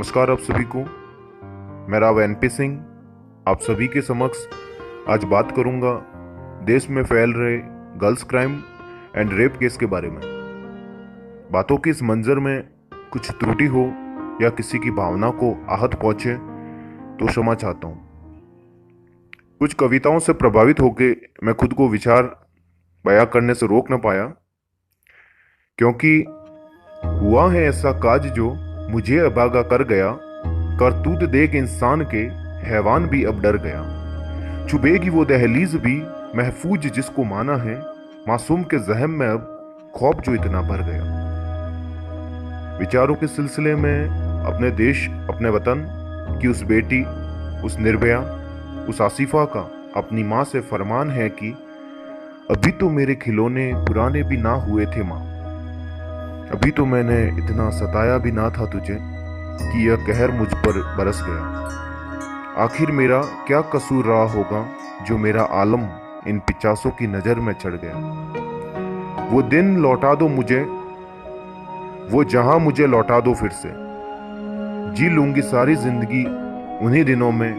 नमस्कार आप सभी को। मैं राव एनपी सिंह आप सभी के समक्ष आज बात करूंगा देश में फैल रहे girls crime and rape case के बारे में। बातों के इस मंजर में कुछ त्रुटि हो या किसी की भावना को आहत पहुंचे तो क्षमा चाहता हूं। कुछ कविताओं से प्रभावित होकर मैं खुद को विचार बयां करने से रोक न पाया, क्योंकि हुआ है ऐसा काज जो मुझे अभागा कर गया। करतूत देख इंसान के हैवान भी अब डर गया। चुभेगी वो दहलीज भी महफूज जिसको माना है, मासूम के जहम में अब खौफ जो इतना भर गया। विचारों के सिलसिले में अपने देश अपने वतन की उस बेटी, उस निर्भया, उस आसिफा का अपनी माँ से फरमान है कि अभी तो मेरे खिलौने पुराने भी ना हुए थे माँ, अभी तो मैंने इतना सताया भी ना था तुझे कि यह कहर मुझ पर बरस गया। आखिर मेरा क्या कसूर रहा होगा जो मेरा आलम इन पिचासों की नजर में चढ़ गया। वो दिन लौटा दो मुझे, वो जहां मुझे लौटा दो फिर से। जी लूंगी सारी जिंदगी उन्हीं दिनों में,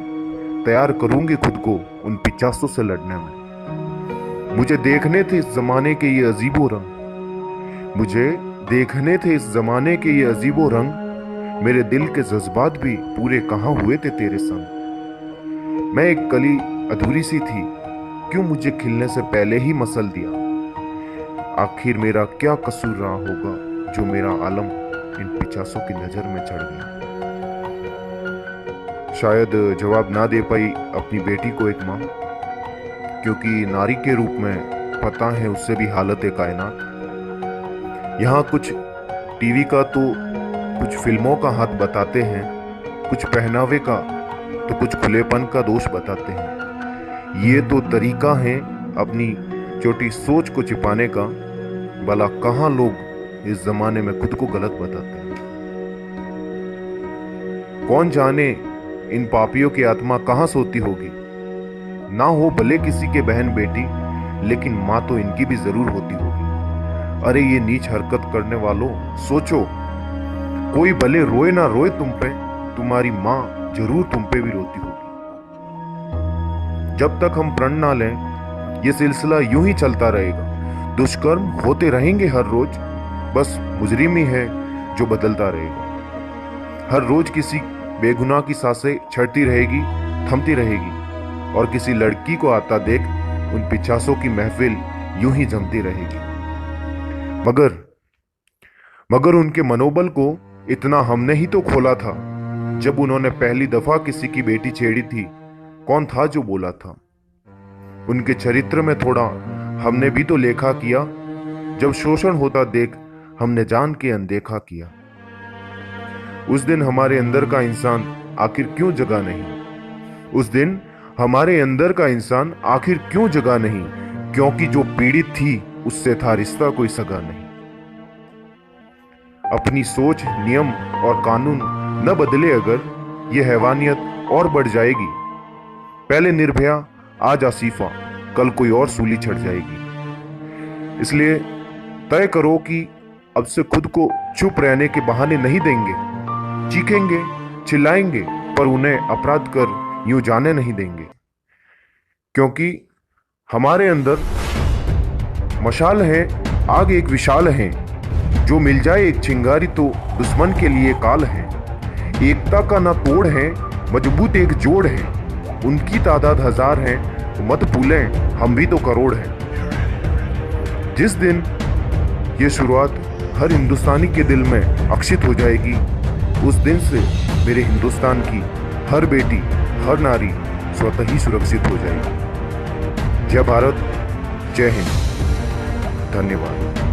तैयार करूंगी खुद को उन पिचासों से लड़ने में। मुझे देखने थे इस जमाने के ये अजीबो रंग, मुझे देखने थे इस जमाने के ये अजीबो रंग। मेरे दिल के जज्बात भी पूरे कहाँ हुए थे तेरे संग। मैं एक कली अधूरी सी थी, क्यों मुझे खिलने से पहले ही मसल दिया। आखिर मेरा क्या कसूर रहा होगा जो मेरा आलम इन पिचासों की नजर में चढ़ गया। शायद जवाब ना दे पाई अपनी बेटी को एक माँ, क्योंकि नारी के रूप में पता है उससे भी हालत कायनात। यहाँ कुछ टीवी का तो कुछ फिल्मों का हाथ बताते हैं, कुछ पहनावे का तो कुछ खुलेपन का दोष बताते हैं। ये तो तरीका है अपनी छोटी सोच को छिपाने का। भला कहाँ लोग इस जमाने में खुद को गलत बताते हैं। कौन जाने इन पापियों की आत्मा कहाँ सोती होगी। ना हो भले किसी के बहन बेटी, लेकिन माँ तो इनकी भी जरूर होती होगी। अरे ये नीच हरकत करने वालों, सोचो, कोई भले रोए ना रोए तुम पे, तुम्हारी माँ जरूर तुम पे भी रोती होगी। जब तक हम प्रण ना लें ये सिलसिला यूं ही चलता रहेगा। दुष्कर्म होते रहेंगे हर रोज, बस मुजरिम ही है जो बदलता रहेगा। हर रोज किसी बेगुनाह की सांसें छड़ती रहेगी, थमती रहेगी, और किसी लड़की को आता देख उन पिचासों की महफिल यूं ही जमती रहेगी। मगर उनके मनोबल को इतना हमने ही तो खोला था जब उन्होंने पहली दफा किसी की बेटी छेड़ी थी। कौन था जो बोला था? उनके चरित्र में थोड़ा हमने भी तो लेखा किया। जब शोषण होता देख हमने जान के अनदेखा किया। उस दिन हमारे अंदर का इंसान आखिर क्यों जगा नहीं? उस दिन हमारे अंदर का इंसान आखिर क्यों जगा नहीं? क्योंकि जो पीड़ित थी उससे था रिश्ता कोई सगा नहीं। अपनी सोच, नियम और कानून न बदले अगर, ये हैवानियत और बढ़ जाएगी। पहले निर्भया, आज आसिफा, कल कोई और सूली चढ़ जाएगी। इसलिए तय करो कि अब से खुद को चुप रहने के बहाने नहीं देंगे। चीखेंगे, चिल्लाएंगे, पर उन्हें अपराध कर यूं जाने नहीं देंगे। क्योंकि हमारे अंदर मशाल है, आग एक विशाल है। जो मिल जाए एक चिंगारी तो दुश्मन के लिए काल है। एकता का ना तोड़ है, मजबूत एक जोड़ है। उनकी तादाद 1000 है, तो मत भूलें हम भी तो करोड़ हैं। जिस दिन ये शुरुआत हर हिंदुस्तानी के दिल में अक्षित हो जाएगी, उस दिन से मेरे हिंदुस्तान की हर बेटी, हर नारी स्वतः ही सुरक्षित हो जाएगी। जय भारत, जय हिंद, धन्यवाद।